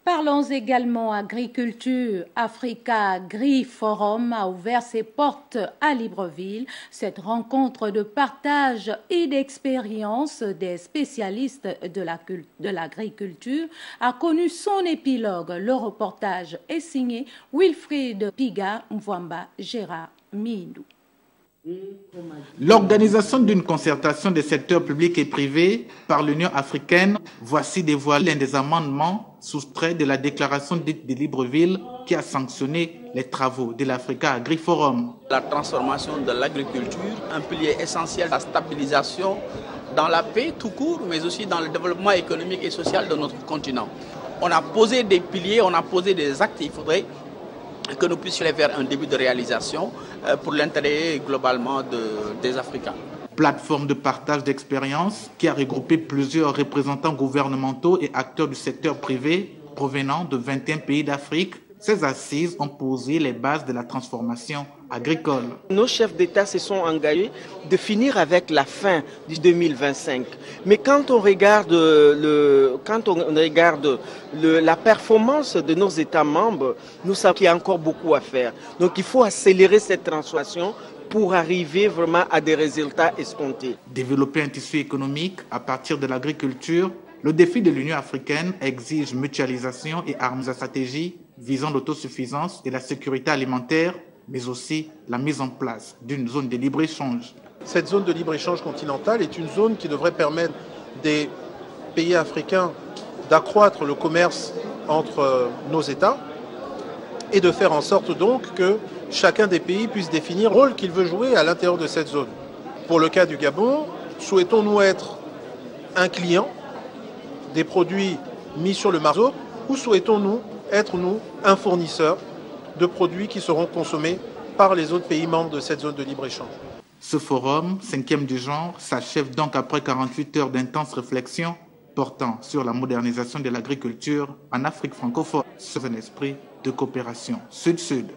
Parlons également agriculture. Africa Agri-Forum a ouvert ses portes à Libreville. Cette rencontre de partage et d'expérience des spécialistes de l'agriculture a connu son épilogue. Le reportage est signé Wilfried Piga Mvwamba Gérard Mindou. L'organisation d'une concertation des secteurs publics et privés par l'Union africaine, voici dévoilé l'un des amendements soustraits de la déclaration dite de Libreville qui a sanctionné les travaux de l'Africa Agri-Forum. La transformation de l'agriculture, un pilier essentiel de la stabilisation dans la paix tout court, mais aussi dans le développement économique et social de notre continent. On a posé des piliers, on a posé des actes, il faudrait que nous puissions les faire un début de réalisation pour l'intérêt globalement des Africains. Plateforme de partage d'expériences qui a regroupé plusieurs représentants gouvernementaux et acteurs du secteur privé provenant de 21 pays d'Afrique. Ces assises ont posé les bases de la transformation agricole. Nos chefs d'État se sont engagés de finir avec la fin du 2025. Mais quand on regarde, la performance de nos États membres, nous savons qu'il y a encore beaucoup à faire. Donc il faut accélérer cette transformation pour arriver vraiment à des résultats escomptés. Développer un tissu économique à partir de l'agriculture, le défi de l'Union africaine exige mutualisation et harmonisation de stratégies visant l'autosuffisance et la sécurité alimentaire, mais aussi la mise en place d'une zone de libre-échange. Cette zone de libre-échange continentale est une zone qui devrait permettre des pays africains d'accroître le commerce entre nos États et de faire en sorte donc que chacun des pays puisse définir le rôle qu'il veut jouer à l'intérieur de cette zone. Pour le cas du Gabon, souhaitons-nous être un client des produits mis sur le marché ou souhaitons-nous être, nous, un fournisseur de produits qui seront consommés par les autres pays membres de cette zone de libre-échange. Ce forum, 5e du genre, s'achève donc après 48 heures d'intense réflexion portant sur la modernisation de l'agriculture en Afrique francophone, sur un esprit de coopération sud-sud.